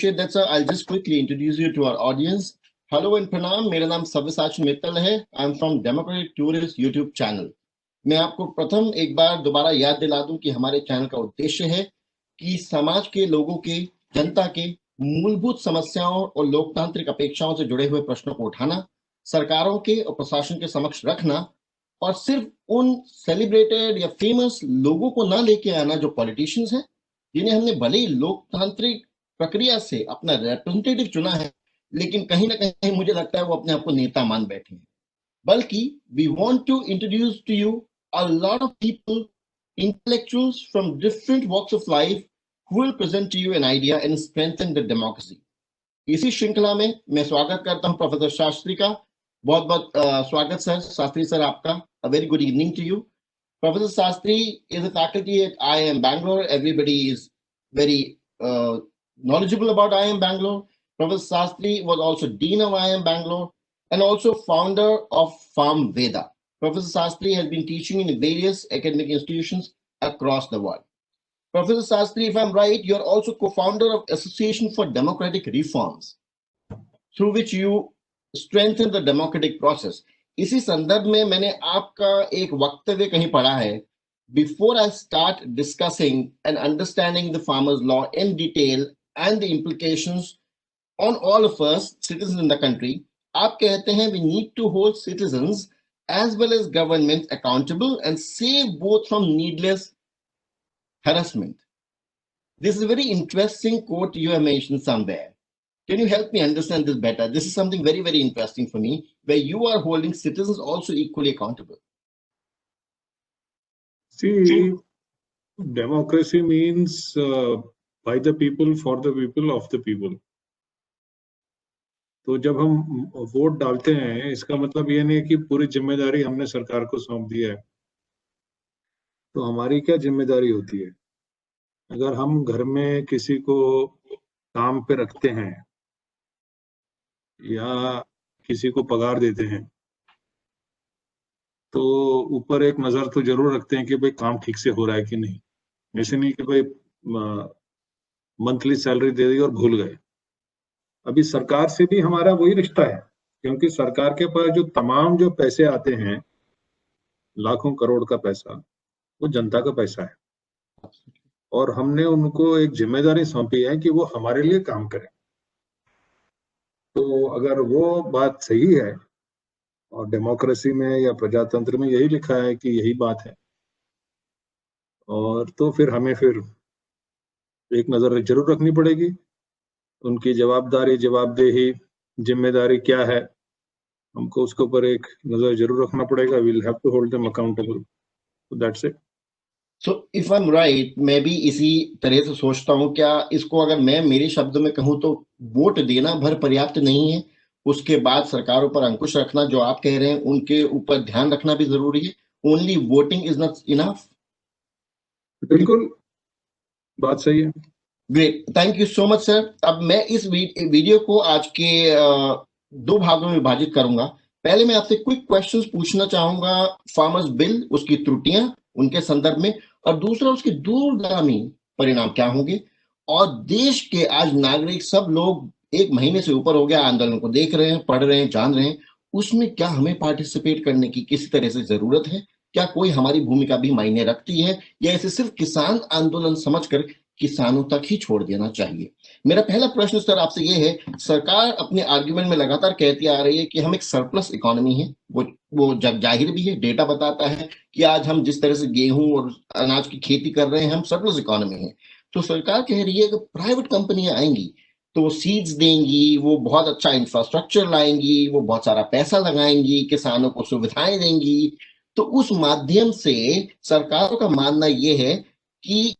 appreciate that, sir. I'll just quickly introduce you to our audience. Hello and pranam. मेरा नाम सव्यसाची मित्तल है. I'm from Democratic Tourist YouTube channel. मैं आपको प्रथम एक बार दोबारा याद दिला दूं कि हमारे चैनल का उद्देश्य है कि समाज के लोगों के, जनता के मूलभूत समस्याओं और लोकतांत्रिक अपेक्षाओं से जुड़े हुए प्रश्नों को उठाना, सरकारों के और प्रशासन के समक्ष रखना और सिर्फ उन सेलिब्रेटेड या फेमस लोगों को ना लेके आना जो पॉलिटिशियंस हैं, जिन्हें हमने भले ही लोकतांत्रिक प्रक्रिया से अपना रिप्रेजेंटेटिव चुना है, लेकिन कहीं ना कहीं मुझे लगता है वो अपने आप को नेता मान बैठे हैं. बल्कि we want to introduce to you a lot of people, intellectuals from different walks of life who will present to you an idea and strengthen the democracy. इसी श्रृंखला में मैं स्वागत करता हूं प्रोफेसर शास्त्री का. बहुत बहुत स्वागत सर. शास्त्री सर आपका. A very good evening to you. Professor Sastry is a faculty at IIM Bangalore. Everybody is very knowledgeable about IIM Bangalore. Professor Sastry was also Dean of IIM Bangalore and also founder of Farm Veda. Professor Sastry has been teaching in various academic institutions across the world. Professor Sastry, if I'm right, you're also co-founder of Association for Democratic Reforms, through which you strengthen the democratic process. इसी संदर्भ में मैंने आपका एक वक्तव्य कहीं पढ़ा है. Before I start discussing and understanding the farmers' law in detail and the implications on all of us, citizens in the country, आप कहते हैं we need to hold citizens as well as government accountable and save both from needless harassment. This is a very interesting quote you have mentioned somewhere. Can you help me understand this better? This is something very, very interesting for me, where you are holding citizens also equally accountable. See, democracy means by the people, for the people, of the people. तो जब हम vote डालते हैं, इसका मतलब ये नहीं कि पूरी जिम्मेदारी हमने सरकार को सौंप दी है. तो हमारी क्या जिम्मेदारी होती है? अगर हम घर में किसी को काम पे रखते हैं या किसी को पगार देते हैं, तो ऊपर एक नजर तो जरूर रखते हैं कि भाई काम ठीक से हो रहा है कि नहीं. ऐसे नहीं कि भाई मंथली सैलरी दे दी और भूल गए. अभी सरकार से भी हमारा वही रिश्ता है, क्योंकि सरकार के पास जो पैसे आते हैं, लाखों करोड़ का पैसा, वो जनता का पैसा है और हमने उनको एक जिम्मेदारी सौंपी है कि वो हमारे लिए काम करें. तो अगर वो बात सही है और डेमोक्रेसी में या प्रजातंत्र में यही लिखा है कि यही बात है, और तो फिर हमें फिर एक नजर जरूर रखनी पड़ेगी. उनकी जवाबदेही, जिम्मेदारी क्या है, हमको उसके ऊपर एक नजर जरूर रखना पड़ेगा. We'll have to hold them accountable. So that's it. So if I'm right, मैं भी इसी तरह से सोचता हूँ. क्या इसको अगर मैं मेरे शब्दों में कहूँ तो वोट देना भर पर्याप्त नहीं है, उसके बाद सरकारों पर अंकुश रखना, जो आप कह रहे हैं उनके ऊपर ध्यान रखना भी जरूरी है. Only voting is not enough. बिल्कुल बात सही है. Great, thank you so much sir. अब मैं इस वीडियो को आज के दो भागों में विभाजित करूंगा. पहले मैं आपसे क्विक क्वेश्चंस पूछना चाहूंगा फार्मर्स बिल, उसकी त्रुटियां उनके संदर्भ में, और दूसरा उसके दूरगामी परिणाम क्या होंगे. और देश के आज नागरिक सब लोग 1 महीने से ऊपर हो गया आंदोलन को देख रहे हैं, पढ़ रहे हैं, जान रहे हैं. उसमें क्या हमें पार्टिसिपेट करने की किसी तरह से जरूरत है? क्या कोई हमारी भूमिका भी मायने रखती है, या इसे सिर्फ किसान आंदोलन समझकर किसानों तक ही छोड़ देना चाहिए? मेरा पहला प्रश्न सर आपसे ये है. सरकार अपने आर्ग्यूमेंट में लगातार कहती आ रही है कि हम एक सरप्लस इकोनॉमी है. वो जग जाहिर भी है, डेटा बताता है कि आज हम जिस तरह से गेहूं और अनाज की खेती कर रहे हैं, हम सरप्लस इकोनॉमी है. तो सरकार कह रही है कि प्राइवेट कंपनियां आएंगी तो वो सीड्स देंगी, वो बहुत अच्छा इंफ्रास्ट्रक्चर लाएंगी, वो बहुत सारा पैसा लगाएंगी, किसानों को सुविधाएं देंगी. तो उस माध्यम से सरकारों का मानना यह है कि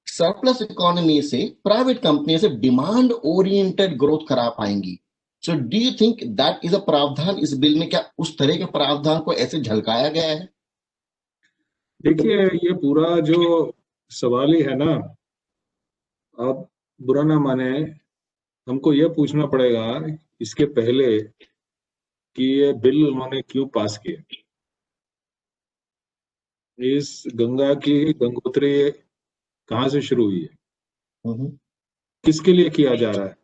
सरप्लस इकोनॉमी से प्राइवेट कंपनी से डिमांड ओरिएंटेड ग्रोथ करा पाएंगी. सो do you think that is a प्रावधान इस बिल में? क्या उस तरह के प्रावधान को ऐसे झलकाया गया है? देखिए, ये पूरा जो सवाल ही है ना, आप बुरा ना माने, हमको ये पूछना पड़ेगा इसके पहले कि ये बिल उन्होंने क्यों पास किया. इस गंगा की गंगोत्री कहाँ से शुरू हुई है? किसके लिए किया जा रहा है?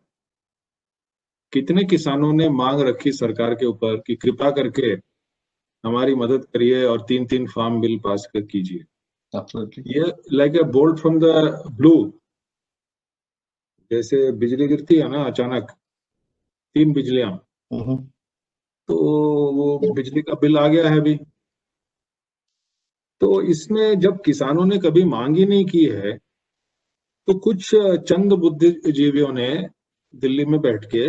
कितने किसानों ने मांग रखी सरकार के ऊपर कि कृपा करके हमारी मदद करिए और 3-3 फार्म बिल पास कर कीजिए। Absolutely. ये like a bolt from the blue, जैसे बिजली गिरती है ना अचानक, 3 बिजलियां, Mhm. तो वो बिजली का बिल आ गया है अभी। तो इसमें जब किसानों ने कभी मांग ही नहीं की है, तो कुछ चंद बुद्धिजीवियों ने दिल्ली में बैठ के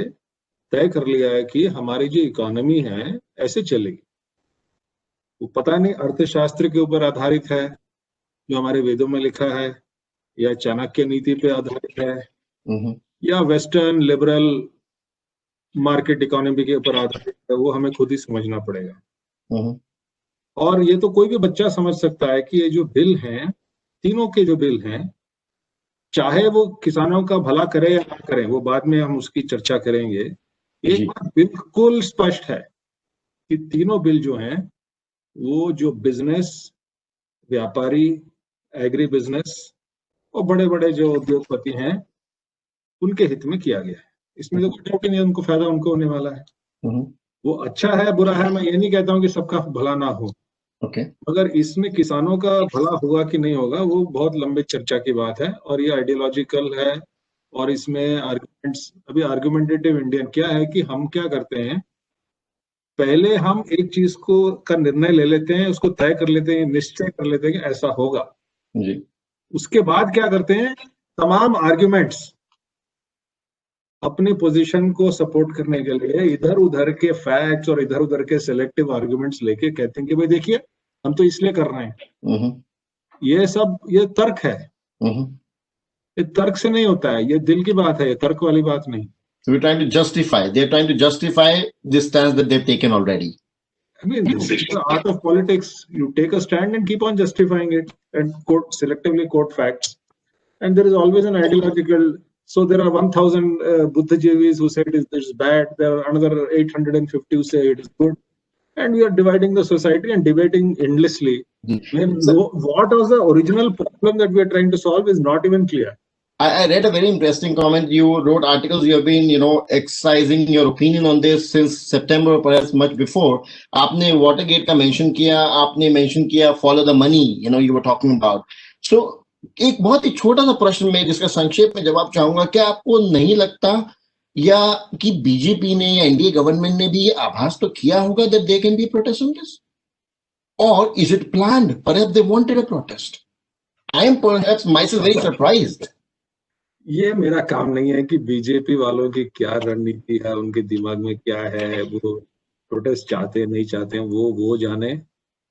तय कर लिया है कि हमारी जो इकोनॉमी है ऐसे चलेगी। वो पता नहीं अर्थशास्त्र के ऊपर आधारित है जो हमारे वेदों में लिखा है, या चाणक्य नीति पे आधारित है, Mhm. या वेस्टर्न लिबरल मार्केट इकोनॉमी के ऊपर आधारित है, वो हमें खुद ही समझना पड़ेगा। Mhm. और ये तो कोई भी बच्चा समझ सकता है कि ये जो बिल हैं, तीनों के जो बिल हैं, चाहे वो किसानों का भला करे या ना करे, वो बाद में हम उसकी चर्चा करेंगे। एक जी। बात बिल्कुल स्पष्ट है कि तीनों बिल जो हैं वो जो बिजनेस, व्यापारी, एग्री बिजनेस और बड़े बड़े जो उद्योगपति हैं उनके हित में किया गया है। इसमें तो कोई डाउट ही नहीं, उनको फायदा उनको होने वाला है। Mhm. वो अच्छा है बुरा है, मैं ये नहीं कहता हूँ कि सबका भला ना हो, Okay. मगर इसमें किसानों का भला होगा कि नहीं होगा वो बहुत लंबे चर्चा की बात है, और ये आइडियोलॉजिकल है। और इसमें आर्गुमेंट्स, अभी आर्गुमेंटेटिव इंडियन क्या है कि हम क्या करते हैं, पहले हम एक चीज को का निर्णय ले लेते हैं, उसको तय कर लेते हैं, निश्चय कर लेते हैं कि ऐसा होगा। जी। उसके बाद क्या करते हैं, तमाम आर्ग्यूमेंट्स अपनी पोजीशन को सपोर्ट करने के लिए इधर उधर के फैक्ट्स और इधर उधर के सिलेक्टिव आर्ग्यूमेंट्स लेके कहते हैं कि भाई देखिए हम तो इसलिए कर रहे हैं। Mhm. ये सब ये तर्क है, Mhm. ये तर्क से नहीं होता है, ये दिल की बात है, ये तर्क वाली बात नहीं। So we're trying to justify. They're trying to justify this stance that they've taken already. I mean, this is the art of politics. You take a stand and keep on justifying it and selectively quote facts. And there is always an ideological. So there are 1,000 Buddhajivis who say it is bad. There are another 850 who say it is good. And we are dividing the society and debating endlessly. When what was the original problem that we are trying to solve is not even clear. I read a very interesting comment. You wrote articles. You have been, exercising your opinion on this since September, or perhaps much before. आपने Watergate का mention किया, आपने mention किया follow the money. You were talking about. So एक बहुत ही छोटा सा प्रश्न में जिसका संक्षेप में जवाब चाहूंगा, क्या आपको नहीं लगता या कि बीजेपी ने या एनडीए गवर्नमेंट ने भी ये आभास तो किया होगा that there can be a protest on this? Or is it planned? Perhaps they wanted a protest. I am perhaps myself very surprised. ये मेरा काम नहीं है कि बीजेपी वालों की क्या रणनीति है, उनके दिमाग में क्या है, वो प्रोटेस्ट चाहते हैं नहीं चाहते हैं, वो जाने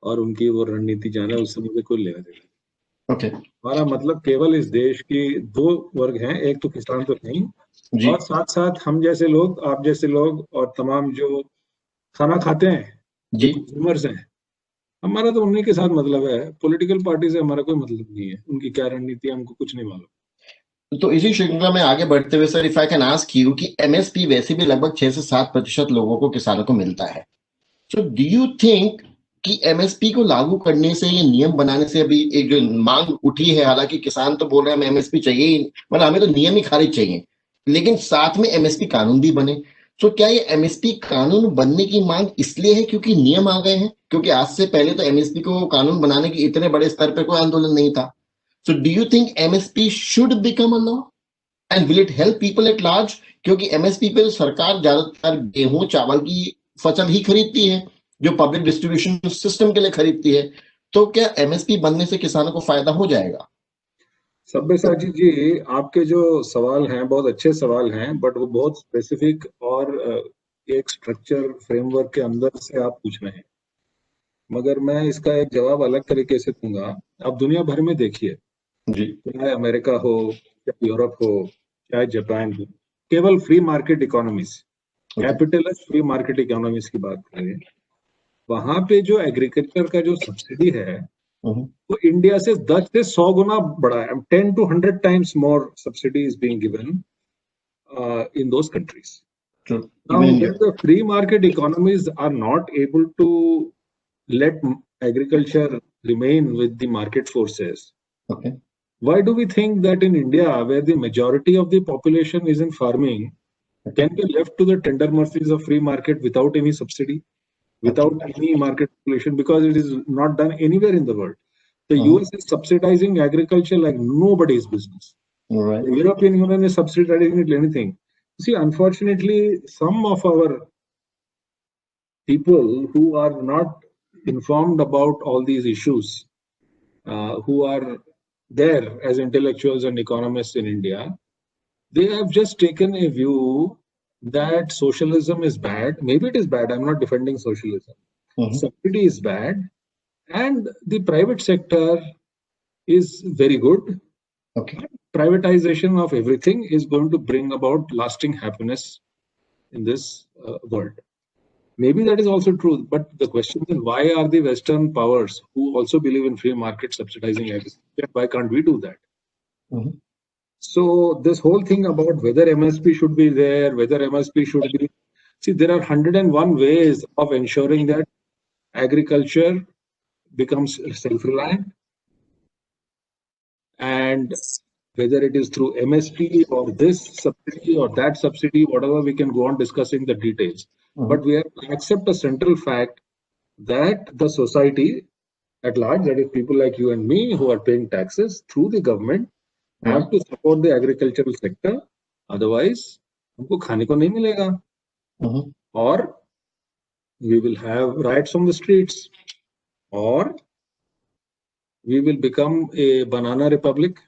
और उनकी वो रणनीति जाने, उससे मुझे कोई लेना देना। Okay. हमारा मतलब केवल इस देश की 2 वर्ग हैं, एक तो किसान तो नहीं, जी। और साथ साथ हम जैसे लोग, आप जैसे लोग, और तमाम जो खाना खाते हैं, जो कंज्यूमर्स हैं, हमारा तो उन्हीं के साथ मतलब है। पॉलिटिकल पार्टी से हमारा कोई मतलब नहीं है, उनकी क्या रणनीति है हमको कुछ नहीं मालूम। तो इसी श्रृंखला में आगे बढ़ते हुए sir, if I can ask you कि एमएसपी वैसे भी लगभग 6 से 7% लोगों को, किसानों को मिलता है। सो डू यू थिंक कि एमएसपी को लागू करने से, ये नियम बनाने से, अभी एक जो मांग उठी है, हालांकि किसान तो बोल रहे हैं हमें एमएसपी चाहिए ही, मतलब हमें तो नियम ही खारिज चाहिए, लेकिन साथ में एमएसपी कानून भी बने। तो क्या ये एमएसपी कानून बनने की मांग इसलिए है क्योंकि नियम आ गए हैं? क्योंकि आज से पहले तो एमएसपी को कानून बनाने के इतने बड़े स्तर पर कोई आंदोलन नहीं था। So do you think MSP should become a law? And will it help people at large? क्योंकि MSP पे सरकार ज्यादातर गेहूं चावल की फसल ही खरीदती है, जो पब्लिक डिस्ट्रीब्यूशन सिस्टम के लिए खरीदती है। तो क्या MSP बनने से किसानों को फायदा हो जाएगा? सब्यसाची जी, आपके जो सवाल हैं बहुत अच्छे सवाल हैं, बट वो बहुत स्पेसिफिक और एक स्ट्रक्चर फ्रेमवर्क के अंदर से आप पूछ रहे हैं, मगर मैं इसका एक जवाब अलग तरीके से दूंगा। आप दुनिया भर में देखिए, जी। चाहे अमेरिका हो, चाहे यूरोप हो, चाहे जापान हो, केवल free market economies, capitalist free market economies की बात करें, वहां पे जो एग्रीकल्चर का जो सब्सिडी है वो इंडिया से 10 से 100 गुना बड़ा है। 10 to 100 times more subsidy is being given in those countries. True. Now, when the free market economies are not able to let agriculture remain with the market forces, Okay. Why do we think that in India, where the majority of the population is in farming, can be left to the tender mercies of free market without any subsidy, without any market regulation, because it is not done anywhere in the world. The US is subsidizing agriculture like nobody's business. Right. The European Union is subsidizing it anything. See, unfortunately, some of our people who are not informed about all these issues, who are there as intellectuals and economists in India, they have just taken a view that socialism is bad. Maybe it is bad. I'm not defending socialism. Subsidy is bad, and the private sector is very good. Okay. Privatization of everything is going to bring about lasting happiness in this world. Maybe that is also true, but the question is, why are the Western powers who also believe in free market subsidizing agriculture? Why can't we do that? So this whole thing about whether MSP should be there, whether MSP should be, see, there are 101 ways of ensuring that agriculture becomes self-reliant, and whether it is through MSP or this subsidy or that subsidy, whatever, we can go on discussing the details. But we have to accept a central fact that the society at large, that is people like you and me who are paying taxes through the government, have to support the agricultural sector. Otherwise, हमको खाने को नहीं मिलेगा. Or we will have riots on the streets, or we will become a banana republic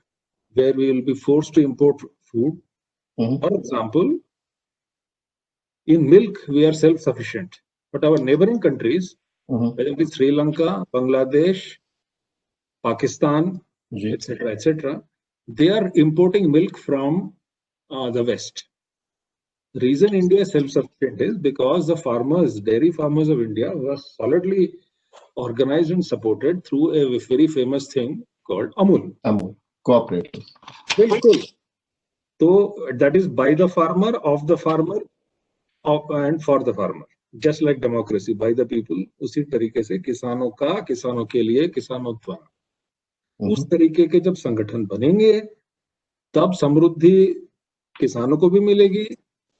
where we will be forced to import food. For example, in milk, we are self-sufficient, but our neighboring countries, whether it is Sri Lanka, Bangladesh, Pakistan, etc., they are importing milk from the West. The reason India is self-sufficient is because the farmers, dairy farmers of India, were solidly organized and supported through a very famous thing called Amul. Amul, cooperative. Bilkul. So that is by the farmer, of the farmer, and for the farmer. Just like democracy, by the people, उसी तरीके से किसानों का, किसानों के लिए, किसानों द्वारा. उस तरीके के जब संगठन बनेंगे, तब समृद्धि किसानों को भी मिलेगी,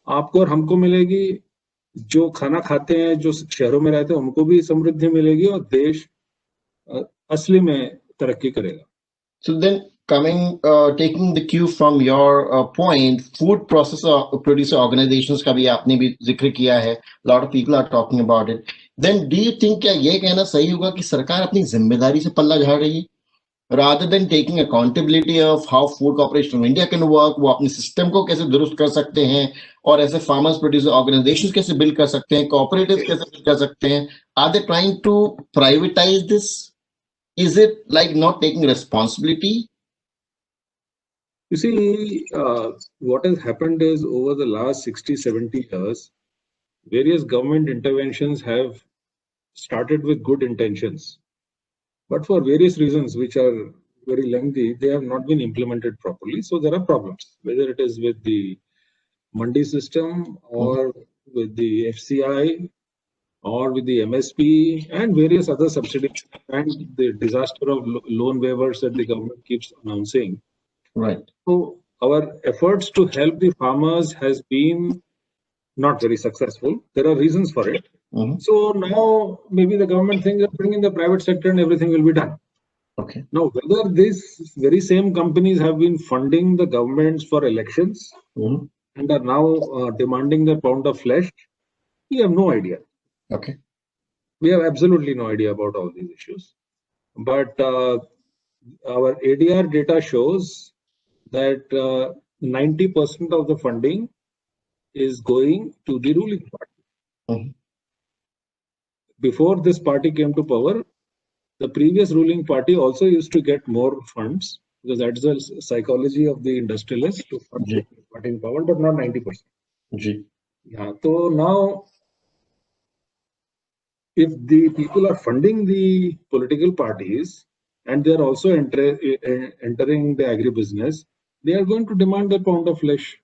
आपको और हमको मिलेगी, जो खाना खाते हैं, जो शहरों में रहते हैं, उनको भी समृद्धि मिलेगी और देश असली में तरक्की करेगा. So then, taking the cue from your point, food processor producer organizations का भी आपने भी जिक्र किया है. A lot of people are talking about it. Then, do you think क्या ये कहना सही होगा कि सरकार अपनी जिम्मेदारी से पल्ला झाड़ रही है? Rather than taking accountability of how Food Corporation of India can work, वो अपने सिस्टम को कैसे दुरुस्त कर सकते हैं, और ऐसे farmers producer organizations कैसे build कर सकते हैं, cooperatives कैसे build कर सकते हैं? Are they trying to privatize this? Is it like not taking responsibility? You see, what has happened is over the last 60-70 years, various government interventions have started with good intentions. But for various reasons, which are very lengthy, they have not been implemented properly. So there are problems, whether it is with the Mandi system or with the FCI or with the MSP and various other subsidies and the disaster of loan waivers that the government keeps announcing. Right. So our efforts to help the farmers has been not very successful. There are reasons for it. So now maybe the government thinks of bringing the private sector and everything will be done. Okay. Now, whether these very same companies have been funding the governments for elections and are now demanding their pound of flesh, we have no idea. Okay. We have absolutely no idea about all these issues. But our ADR data shows that 90% of the funding is going to the ruling party. Before this party came to power, the previous ruling party also used to get more funds, because that's the psychology of the industrialists to fund the party in power, but not 90%. Yeah. So now, if the people are funding the political parties and they are also entering the agribusiness, they are going to demand their pound of flesh,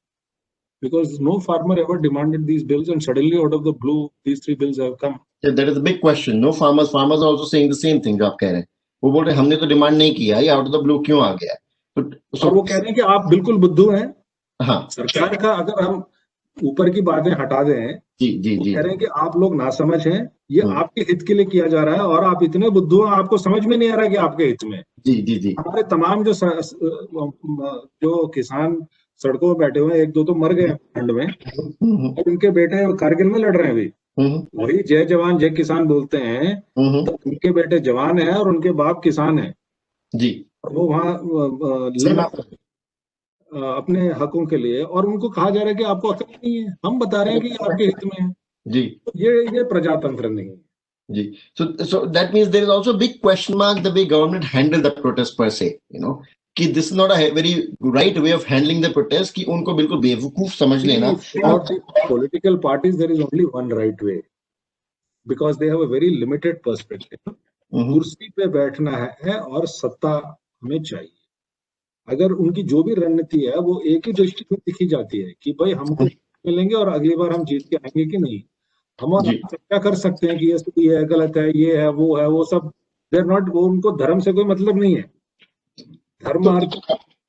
because no farmer ever demanded these bills, and suddenly out of the blue, these three bills have come. Yeah, that is a big question. No farmers are also saying the same thing. जो आप कह रहे हैं, वो बोल रहे हैं हमने तो डिमांड नहीं किया, ये out of the blue क्यों आ गया? और वो कह रहे हैं कि आप बिल्कुल बुद्धू हैं। हाँ सरकार का अगर हम ऊपर की बातें हटा दें, जी जी वो जी कह रहे हैं कि आप लोग नासमझ हैं, ये हम्म, आपके हित के लिए किया जा रहा है और आप इतने बुद्धू हैं, आपको समझ में नहीं आ रहा कि आपके हित में। जी जी जी हमारे तमाम जो किसान सड़कों में बैठे हुए हैं, एक दो तो मर गए हैं ठंड में, हम्म और उनके बेटे कारगिल में लड़ रहे हैं अभी। हम्म वही जय जवान जय किसान बोलते हैं, हम्म, तो उनके बेटे जवान हैं और उनके बाप किसान हैं, जी और वो वहाँ लड़ सीमा पर अपने हकों के लिए, और उनको कहा जा रहा है कि आपको अकल नहीं है, हम बता रहे हैं कि ये आपके हित में है। जी तो ये प्रजातंत्र नहीं है। जी so that means there is also a big question mark the way government handled the protest per se, कि this is not a very right way of handling the protest, कि उनको बिल्कुल बेवकूफ समझ लेना। For the political parties, there is only one right way, because they have a very limited perspective. कुर्सी पे बैठना है और सत्ता हमें चाहिए। अगर उनकी जो भी रणनीति है वो एक ही दृष्टि में दिखी जाती है कि भाई हमको मिलेंगे और अगली बार हम जीत के आएंगे कि नहीं। हम और जी चर्चा कर सकते हैं कि ये सही है, गलत है, ये है, वो सब देर नॉट, वो उनको धर्म से कोई मतलब नहीं है। धर्म तो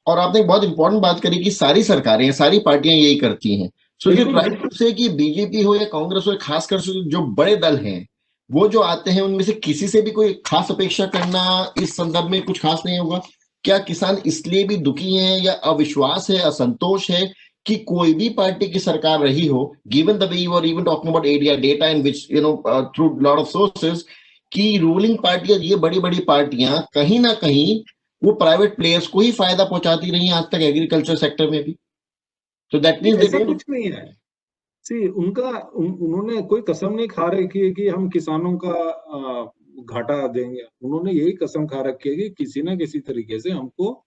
और आपने एक बहुत इंपॉर्टेंट बात करी कि सारी सरकारें सारी पार्टियां यही करती हैं। सो ये ट्राई टू से कि बीजेपी हो या कांग्रेस हो, खासकर से जो बड़े दल हैं वो जो आते हैं उनमें से किसी से भी कोई खास अपेक्षा करना इस संदर्भ में कुछ खास नहीं होगा। क्या किसान इसलिए भी दुखी हैं या अविश्वास है, असंतोष है कि कोई भी पार्टी की सरकार रही हो, given the way you are even talking about area data in which through lot of sources, कि रूलिंग पार्टियां, ये बड़ी बड़ी पार्टियां कहीं ना कहीं वो प्राइवेट प्लेयर्स को ही फायदा पहुंचाती रही हैं आज तक एग्रीकल्चर सेक्टर में भी। तो दैट मींस दे ऐसा डोंट। कुछ नहीं है। सी उनका उन्होंने कोई कसम नहीं खा रही कि हम किसानों का घाटा देंगे। उन्होंने यही कसम खा रखी है कि किसी ना किसी तरीके से हमको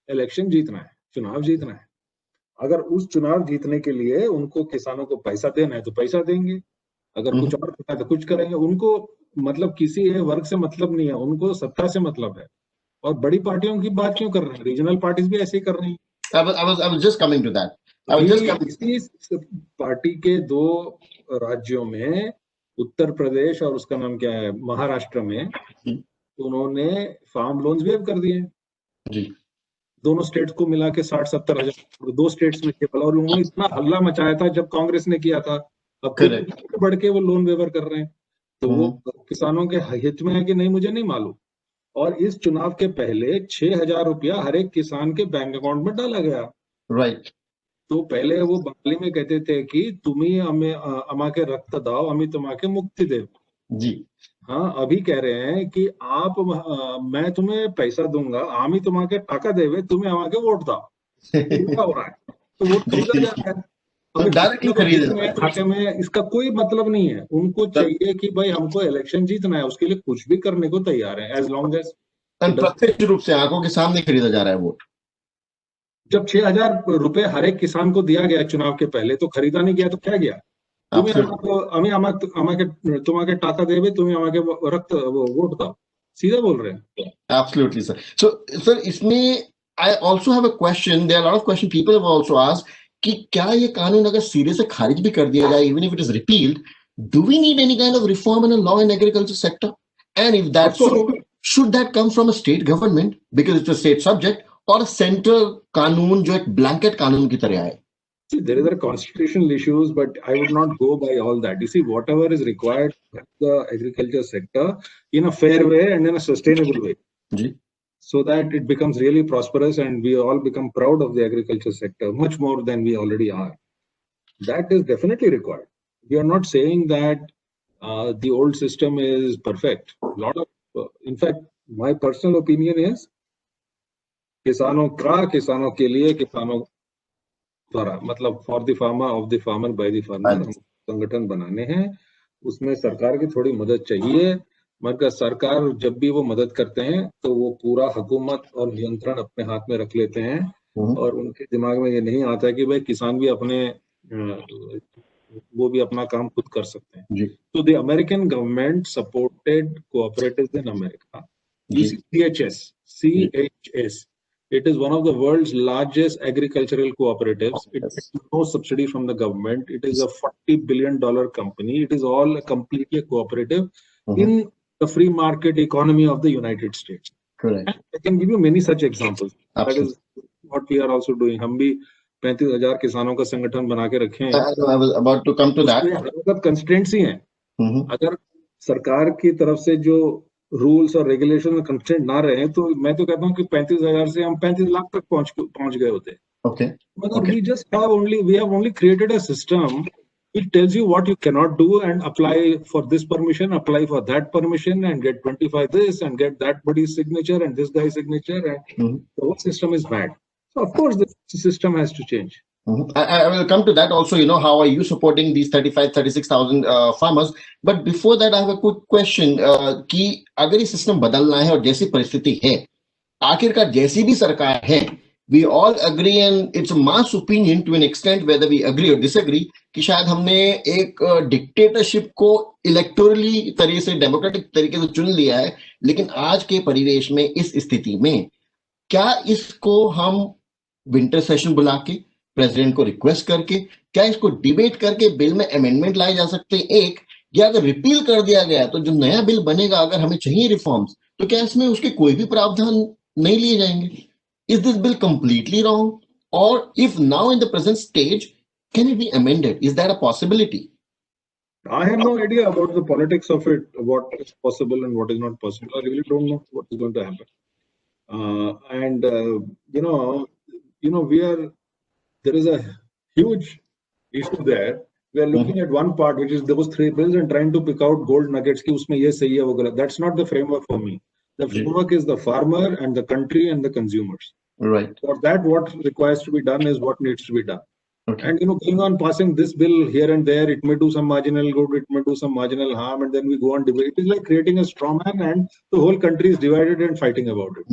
इलेक्शन जीतना है, चुनाव जीतना है। अगर उस चुनाव जीतने के लिए उनको किसानों को पैसा देना है तो पैसा देंगे, अगर कुछ और करना है तो कुछ करेंगे। उनको मतलब किसी वर्ग से मतलब नहीं है, उनको सत्ता से मतलब है। और बड़ी पार्टियों की बात क्यों कर रहे हैं, रीजनल पार्टीज भी ऐसे ही कर रही हैं। I was just coming to that. I was just अभी coming. इसी पार्टी के दो राज्यों में, उत्तर प्रदेश और उसका नाम क्या है, महाराष्ट्र में, उन्होंने फार्म लोन्स वेव कर दिए। जी दोनों स्टेट्स को मिला के 60-70 हजार, दो स्टेट्स में केवल। और उन्होंने इतना हल्ला मचाया था जब कांग्रेस ने किया था, अब खुद बढ़ के वो लोन वेवर कर रहे हैं। तो वो किसानों के हित में है कि नहीं मुझे नहीं मालूम। और इस चुनाव के पहले 6,000 रुपया हर एक किसान के बैंक अकाउंट में डाला गया। राइट। तो पहले वो बंगाली में कहते थे कि तुम्ही हमें अमाके रक्त दाओ, हमें तुम्हाके मुक्ति दे। जी हाँ, अभी कह रहे हैं कि आप मैं तुम्हें पैसा दूंगा, आमी तुम्हाके टाका देवे, तुम्हें हमारे वोट दाओ। उल्टा हो रहा है, तो वोट खरीदा जा रहा है। अभी डायरेक्टली खरीद खाते में इसका कोई मतलब नहीं है। उनको चाहिए कि भाई हमको इलेक्शन जीतना है, उसके लिए कुछ भी करने को तैयार है, एज लॉन्ग एज प्रत्यक्ष रूप से आंखों के सामने खरीदा जा रहा है वोट। जब 6,000 रुपए हर एक किसान को दिया गया चुनाव के पहले, तो खरीदा नहीं गया तो क्या गया? तुम्हारे टाका देवे, तुम्हें हमारे रक्त वोट दाओ, सीधा बोल रहे हैं। Absolutely, sir. So, sir, इसमें I also have a question. There are a lot of questions people have also asked कि क्या ये कानून अगर सिरे से खारिज भी कर दिया जाए, even if it is repealed, do we need any kind of reform in a law in agriculture sector? And if that's so, should that come from a state government because it's a state subject, और central कानून जो एक blanket कानून की तरह आए? See, there are constitutional issues, but I would not go by all that. You see, whatever is required for the agriculture sector in a fair way and in a sustainable way, so that it becomes really prosperous and we all become proud of the agriculture sector much more than we already are. That is definitely required. We are not saying that the old system is perfect. In fact, my personal opinion is किसानों के लिए, किसानों द्वारा, मतलब for the farmer, of the farmer, by the farmer, हम संगठन बनाने हैं। उसमें सरकार की थोड़ी मदद चाहिए, मगर सरकार जब भी वो मदद करते हैं तो वो पूरा हुकूमत और नियंत्रण अपने हाथ में रख लेते हैं, और उनके दिमाग में ये नहीं आता कि भाई किसान भी वो भी अपना काम खुद कर सकते हैं। तो the American government supported cooperatives in America, CHS. It is one of the world's largest agricultural cooperatives. It gets no subsidy from the government. It is a $40 billion company. It is all completely cooperative in the free market economy of the United States. correct. I can give you many such examples. That is Absolutely. what we are also doing. हम भी 35,000 किसानों का संगठन बना के रखे हैं। I was about to come to that. उसमें हर वक्त कंस्ट्रेंट्स ही हैं। Mhm. अगर सरकार की तरफ से जो रूल्स और रेगुलेशन में कंस्ट्रेंट ना रहे तो मैं तो कहता हूँ कि 35,000 से हम 35 लाख तक पहुंच गए होते। Okay. But Okay. we have only created a system which tells you what you cannot do and apply for this permission, apply for that permission, and get 25 this and get that body's signature and this guy's signature, and Mhm. the whole system is bad. So of course the system has to change. Mhm. I will come to that also. You know, how are you supporting these 35, 36,000 farmers? But before that, I have a quick question. कि अगर ये system बदलना है और जैसी परिस्थिति है, आखिरकार जैसी भी सरकार है, we all agree and it's a mass opinion to an extent whether we agree or disagree कि शायद हमने एक डिक्टेटरशिप को इलेक्टोरली तरीके से डेमोक्रेटिक तरीके से चुन लिया है, लेकिन आज के परिवेश में इस स्थिति में क्या इसको हम विंटर सेशन बुला के प्रेसिडेंट को रिक्वेस्ट करके क्या इसको डिबेट करके बिल में अमेंडमेंट लाए जा सकते हैं? एक, या अगर रिपील कर दिया गया तो जो नया बिल बनेगा अगर हमें चाहिए रिफॉर्म्स तो क्या इसमें उसके कोई भी प्रावधान नहीं लिए जाएंगे? Is this bill completely wrong? Or if now in the present stage, can it be amended? Is that a possibility? I have no idea about the politics of it, what is possible and what is not possible. I really don't know what is going to happen. There is a huge issue there. We are looking at one part, which is those three bills, and trying to pick out gold nuggets. Ki usme ye sahi hai, wo galat. That's not the framework for me. The framework is the farmer and the country and the consumers. Right. For that, what requires to be done is what needs to be done. Okay. And going on passing this bill here and there, it may do some marginal good, it may do some marginal harm, and then we go on debate. It is like creating a straw man, and the whole country is divided and fighting about it.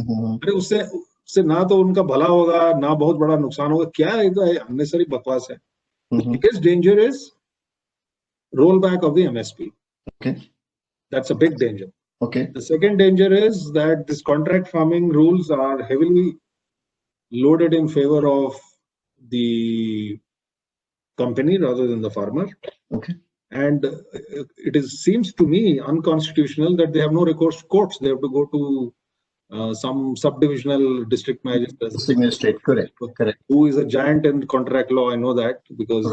अरे उससे ना तो उनका भला होगा, ना बहुत बड़ा नुकसान होगा. क्या है? अननेसेसरी बकवास है. The biggest danger is rollback of the MSP. Okay. That's a big danger. Okay. The second danger is that this contract farming rules are heavily loaded in favor of the company rather than the farmer. Okay. And seems to me unconstitutional that they have no recourse to courts. They have to go to some subdivisional district magistrate. Correct. Who is a giant in contract law. I know that because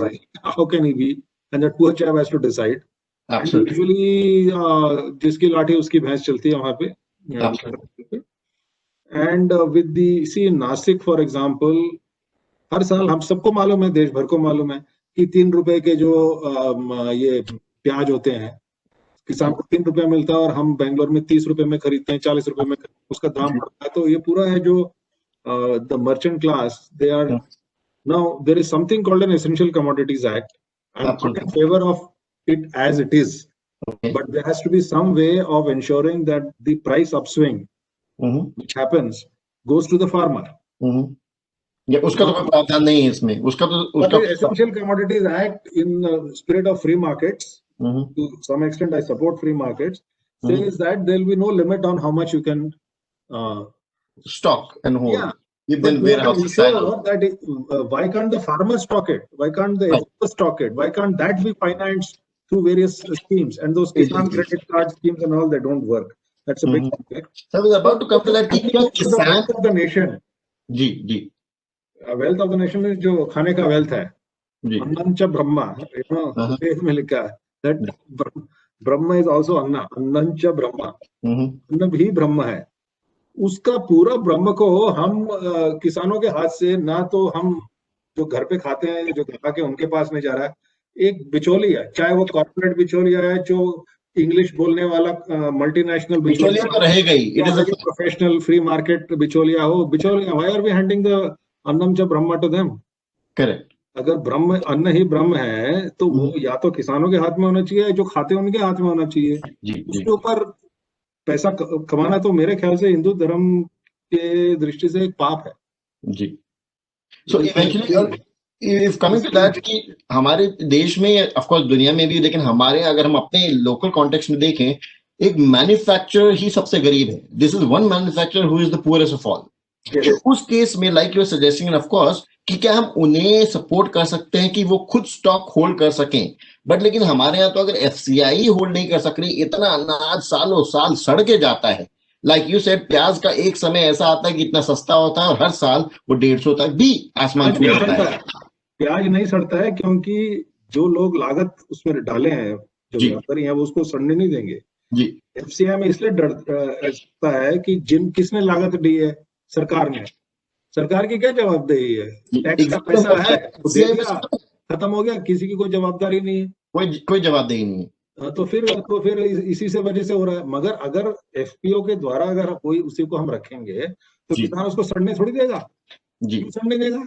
how can he be? And that poor chap has to decide. Absolutely. Usually, जिसकी लाठी उसकी भैंस चलती है वहां पे. And with in Nasik, for example, हर साल हम सबको मालूम है, देश भर को मालूम है कि 3 रुपए के जो ये प्याज होते हैं, किसान को 3 रुपए मिलता है और हम बेंगलोर में 30 रुपए में खरीदते हैं, 40 रुपए में उसका दाम बढ़ता है. तो ये पूरा है जो the merchant class, they are now, there is something called an Essential Commodities Act. I'm not in favor of it as it is, but there has to be some way of ensuring that the price upswing which happens goes to the farmer. या उसका तो कोई प्रावधान नहीं है इसमें. उसका Essential Commodities Act, in the spirit of free markets, to some extent I support free markets, says that there will be no limit on how much you can stock and hold. Yeah. Even warehouse why can't the farmer stock it? Why can't the export stock it? Why can't that be financed through various schemes? And those Kisan credit card schemes and all, they don't work. That's a big conflict. So I was about to come to that. The wealth of the nation. Ji. Wealth of the nation is जो खाने का wealth है. Annancha Brahma. में लिखा है that Brahma is also Anna. Annancha Brahma. अन्न भी ब्रह्म है. उसका पूरा ब्रह्म को हम किसानों के हाथ से, ना तो हम जो घर पे खाते हैं, जो खा के उनके पास में जा रहा है, एक बिचौलिया, चाहे वो कॉर्पोरेट बिचौलिया है, जो इंग्लिश बोलने वाला मल्टीनेशनल बिचौलिया तो रहेगा ही, it is a professional free market बिचौलिया हो. बिचौलिया, why are we handing the अन्नम च ब्रह्म टू देम? करेक्ट. अगर ब्रह्म अन्न ही ब्रह्म है तो वो या तो किसानों के हाथ में होना चाहिए, जो खाते हैं उनके हाथ में होना चाहिए. उसके ऊपर पैसा कमाना तो मेरे ख्याल से हिंदू धर्म के दृष्टि से एक पाप है. जी. So eventually, if coming to that, कि हमारे देश में, of course दुनिया में भी, लेकिन हमारे अगर हम अपने लोकल कॉन्टेक्स्ट में देखें, एक मैन्युफैक्चरर ही सबसे गरीब है. This is one manufacturer who is the poorest of all. उस केस में, like you are suggesting, and of course, कि क्या हम उन्हें सपोर्ट कर सकते हैं कि वो खुद स्टॉक होल्ड कर सकें, बट लेकिन हमारे यहाँ तो अगर FCI होल्ड नहीं कर सक रही, इतना अनाज सालों साल सड़ के जाता है, लाइक यू सेड, प्याज का एक समय ऐसा आता है कि इतना सस्ता होता है और हर साल वो 150 तक भी आसमान छू जाता है। प्याज नहीं सड़ता है क्योंकि जो लोग लागत उसमें डाले हैं, जो जी। व्यापारी हैं, वो उसको सड़ने नहीं देंगे। जी। एफसीआई में इसलिए डरता है कि किसने लागत दी है? सरकार ने। सरकार की क्या जवाबदेही है? टैक्स का पैसा है, वो दे दिया, खत्म हो गया, किसी की कोई जवाबदारी नहीं है, कोई जवाबदेही नहीं है। तो फिर इसी से वजह से हो रहा है। मगर अगर एफपीओ के द्वारा अगर कोई उसी को हम रखेंगे तो जी। किसान उसको सड़ने थोड़ी देगा। जी। क्यों सड़ने देगा?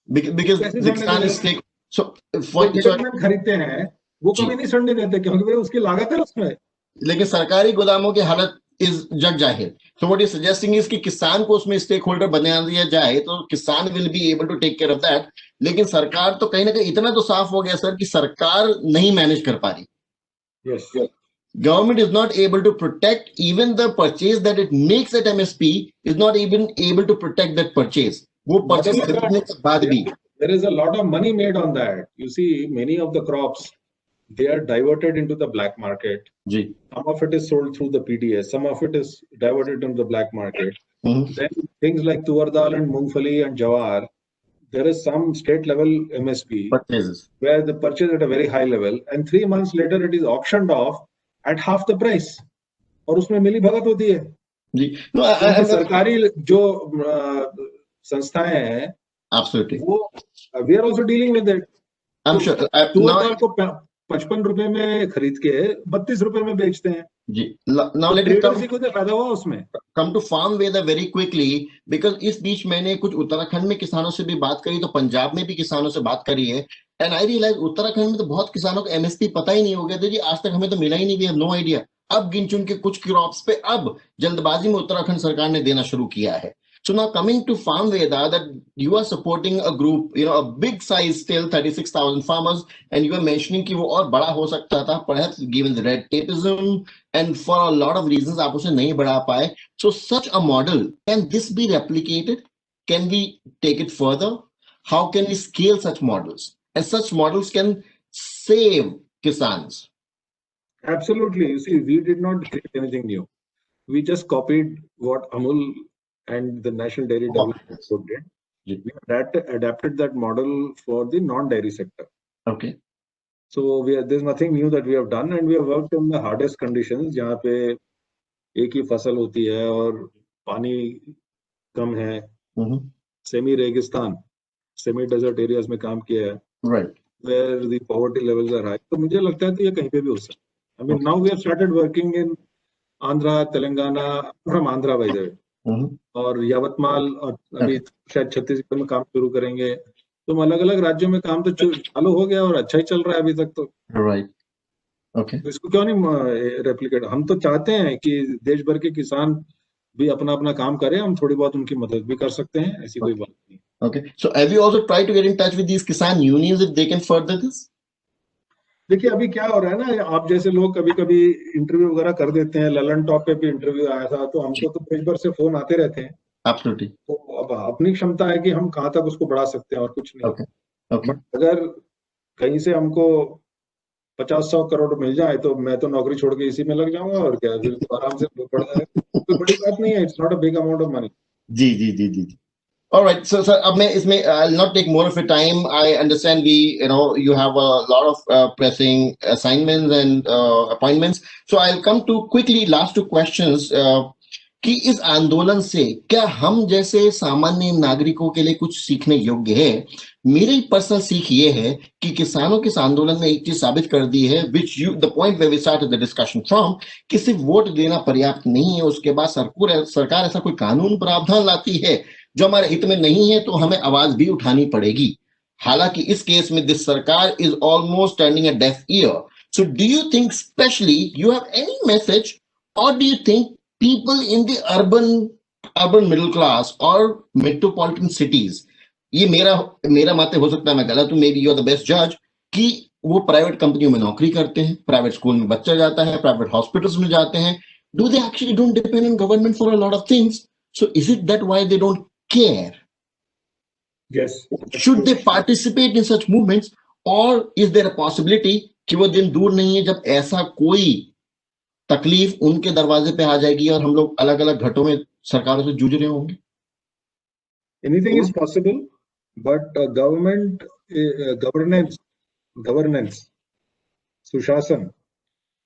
Because कैसे the सड़ने kisan देगा? is take, so जो मिडलमैन खरीदते हैं वो जी। कभी नहीं सड़ने देते क्योंकि भाई उसकी लागत है उसमें। लेकिन सरकारी गोदामों की हालत इज जग जाहिर। So what you're suggesting is कि किसान को उसमें स्टेक होल्डर बना दिया जाए तो किसान will be able to take care of that. लेकिन सरकार तो कहीं ना कहीं इतना तो साफ हो गया सर कि सरकार नहीं मैनेज कर पा रही। Yes. Government is not able to protect even the purchase that it makes at MSP, is not even able to protect that purchase. वो purchase खरीदने के बाद भी there is a lot of money made on that. You see, many of the crops, they are diverted into the black market. Ji. Some of it is sold through the PDS, some of it is diverted into the black market. Then things like tuar dal and mungfali and jawar, there is some state level MSP purchases where the purchase at a very high level, and 3 months later it is auctioned off at half the price. और उसमें मिली भगत होती है जी। सरकारी जो संस्थाएं हैं, absolutely, वो we are also dealing with it. I'm sure तुअर दाल को 55 रुपए में खरीद के 32 रुपए में बेचते हैं जी। Now let me फायदा हुआ उसमें। come to farm weather very quickly, because इस बीच मैंने कुछ उत्तराखंड में किसानों से भी बात करी, तो पंजाब में भी किसानों से बात करी है, एंड आई रियलाइज उत्तराखंड में तो बहुत किसानों को एमएसपी पता ही नहीं हो गया था जी, आज तक हमें तो मिला ही नहीं, वी हैव नो आइडिया। अब गिन चुन के कुछ क्रॉप्स पे अब जल्दबाजी में उत्तराखंड सरकार ने देना शुरू किया है। So now coming to Farm Veda, that you are supporting a group, a big size still, 36,000 farmers, and you are mentioning कि वो और बड़ा हो सकता था, perhaps given the red tapeism and for a lot of reasons आप उसे नहीं बढ़ा पाए. So such a model, can this be replicated? Can we take it further? How can we scale such models? And such models can save Kisans. Absolutely. You see, we did not create anything new. We just copied what Amul and the National Dairy Development Board did. We adapted that model for the non-dairy sector. Okay. So there's nothing new that we have done, and we have worked in the hardest conditions, जहाँ पे एक ही फसल होती है और पानी कम है, semi रेगिस्तान, सेमी डेजर्ट एरियाज में काम किया है, right, where the poverty levels are high. तो मुझे लगता है तो ये कहीं पे भी हो सकता है. I mean, now we have started working in Andhra, Telangana, from Andhra by the way. और यवतमाल, और अभी शायद छत्तीसगढ़ में काम शुरू करेंगे. तो अलग अलग राज्यों में काम तो चालू हो गया और अच्छा ही चल रहा है अभी तक तो. right, okay. तो इसको क्यों नहीं रेप्लिकेट? हम तो चाहते हैं कि देश भर के किसान भी अपना अपना काम करें, हम थोड़ी बहुत उनकी मदद भी कर सकते हैं, ऐसी कोई बात नहीं. Okay, so have you also tried to get in touch with these kisan unions if they can further this? देखिए अभी क्या हो रहा है ना, आप जैसे लोग कभी कभी इंटरव्यू वगैरह कर देते हैं. ललन टॉप पे भी इंटरव्यू आया था, तो हमको तो देश भर से फोन आते रहते हैं. Absolutely. तो अब अपनी क्षमता है कि हम कहाँ तक उसको बढ़ा सकते हैं और कुछ नहीं. Okay. Okay. अगर कहीं से हमको 50-100 करोड़ मिल जाए तो मैं तो नौकरी छोड़ के इसी में लग जाऊंगा और क्या, फिर तो आराम से बढ़ जाएगा. कोई बड़ी बात नहीं है. It's not a big amount of money. जी जी जी जी. All right, so अब मैं इसमें I'll not take more of your time. I understand you have a lot of pressing assignments and appointments. So I'll come to quickly last 2 questions. कि इस आंदोलन से क्या हम जैसे सामान्य नागरिकों के लिए कुछ सीखने योग्य है? मेरी पर्सनल सीख ये है कि किसानों के इस आंदोलन ने एक चीज साबित कर दी है, the point where we started the discussion from, कि सिर्फ वोट देना पर्याप्त नहीं है, उसके बाद सरकार ऐसा कोई कानून प्रावधान लाती है जो हमारे हित में नहीं है तो हमें आवाज भी उठानी पड़ेगी. हालांकि इस केस में दिस सरकार is almost turning a deaf ear. So do you think specially you have any message, और do you think people in the urban middle class or metropolitan cities, ये मेरा मत हो सकता है मैं गलत हूं, maybe you are the best judge, कि वो प्राइवेट कंपनियों में नौकरी करते हैं, प्राइवेट स्कूल में बच्चा जाता है, प्राइवेट हॉस्पिटल्स में जाते हैं. Do they actually don't depend on government for a lot of things? So is it that why they don't care? Yes. Should they participate in such movements, or is there a possibility कि वो दिन दूर नहीं है जब ऐसा कोई तकलीफ उनके दरवाजे पे आ जाएगी और हम लोग अलग अलग घटों में सरकारों से जूझ रहे होंगे? Anything is possible, but governance, सुशासन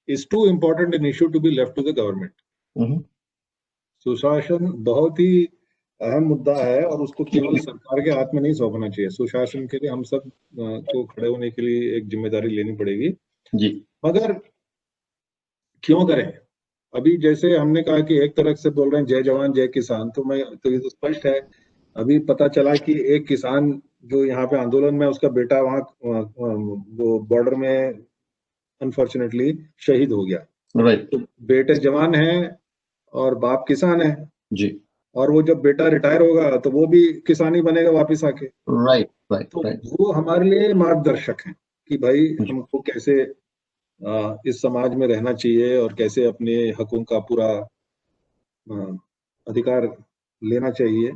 is too important an issue to be left to the government. सुशासन बहुत ही अहम मुद्दा है और उसको केवल सरकार के हाथ में नहीं सौंपना चाहिए। सुशासन के लिए हम सब को खड़े होने के लिए एक जिम्मेदारी लेनी पड़ेगी जी। मगर क्यों करें? अभी जैसे हमने कहा कि एक तरफ से बोल रहे हैं जय जवान जय किसान, तो ये तो स्पष्ट है। अभी पता चला कि एक किसान जो यहाँ पे आंदोलन में, उसका बेटा वहाँ वो बॉर्डर में अनफॉर्चुनेटली शहीद हो गया। राइट। तो बेटे जवान हैं और बाप किसान है जी। और वो जब बेटा रिटायर होगा तो वो भी किसान ही बनेगा वापिस आके। राइट राइट तो राइट। वो हमारे लिए मार्गदर्शक हैं कि भाई हमको कैसे इस समाज में रहना चाहिए और कैसे अपने हकों का पूरा अधिकार लेना चाहिए।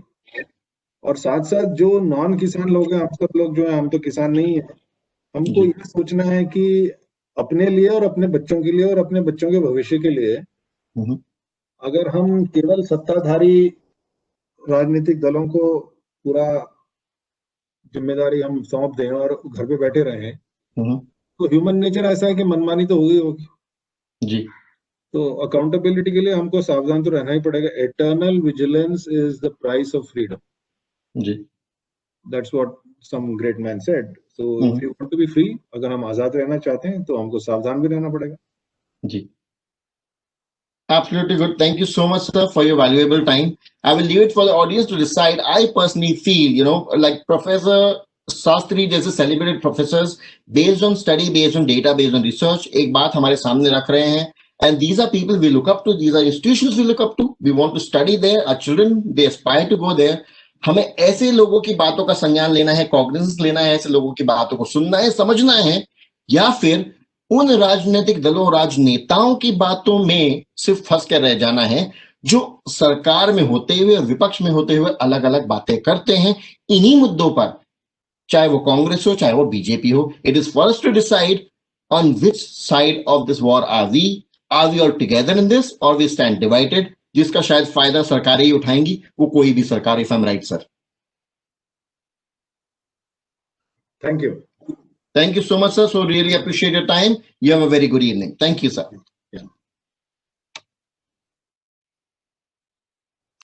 और साथ साथ जो नॉन किसान लोग हैं, हम सब लोग जो हैं, हम तो किसान नहीं है, हमको ये सोचना है कि अपने लिए और अपने बच्चों के लिए और अपने बच्चों के भविष्य के लिए अगर हम केवल सत्ताधारी राजनीतिक दलों को पूरा जिम्मेदारी हम सौंप दें और घर पे बैठे रहें, तो ह्यूमन नेचर ऐसा है कि मनमानी तो होगी जी। तो अकाउंटेबिलिटी के लिए हमको सावधान तो रहना ही पड़ेगा। Eternal vigilance is the price of freedom जी। That's what some great man said. So if you want to be free, अगर हम आजाद रहना चाहते हैं तो हमको सावधान भी रहना पड़ेगा जी। Absolutely good. Thank you so much, sir, for your valuable time. I will leave it for the audience to decide. I personally feel, like Professor Sastry जैसे celebrated professors, based on study, based on data, based on research, एक बात हमारे सामने रख रहे हैं. And these are people we look up to. These are institutions we look up to. We want to study there. Our children, they aspire to go there. हमें ऐसे लोगों की बातों का संज्ञान लेना है, कॉग्निजेंस लेना है, ऐसे लोगों की बातों को सुनना है, समझना है, या फिर उन राजनीतिक दलों, राजनेताओं की बातों में सिर्फ फंस कर रह जाना है जो सरकार में होते हुए, विपक्ष में होते हुए अलग अलग बातें करते हैं इन्हीं मुद्दों पर, चाहे वो कांग्रेस हो, चाहे वो बीजेपी हो. It is for us to decide on which side of this war are we all together in this or we stand divided, जिसका शायद फायदा सरकारें ही उठाएंगी, वो कोई भी सरकार, if I am right sir. Thank you. Thank you so much, sir. So really appreciate your time. You have a very good evening. Thank you, sir.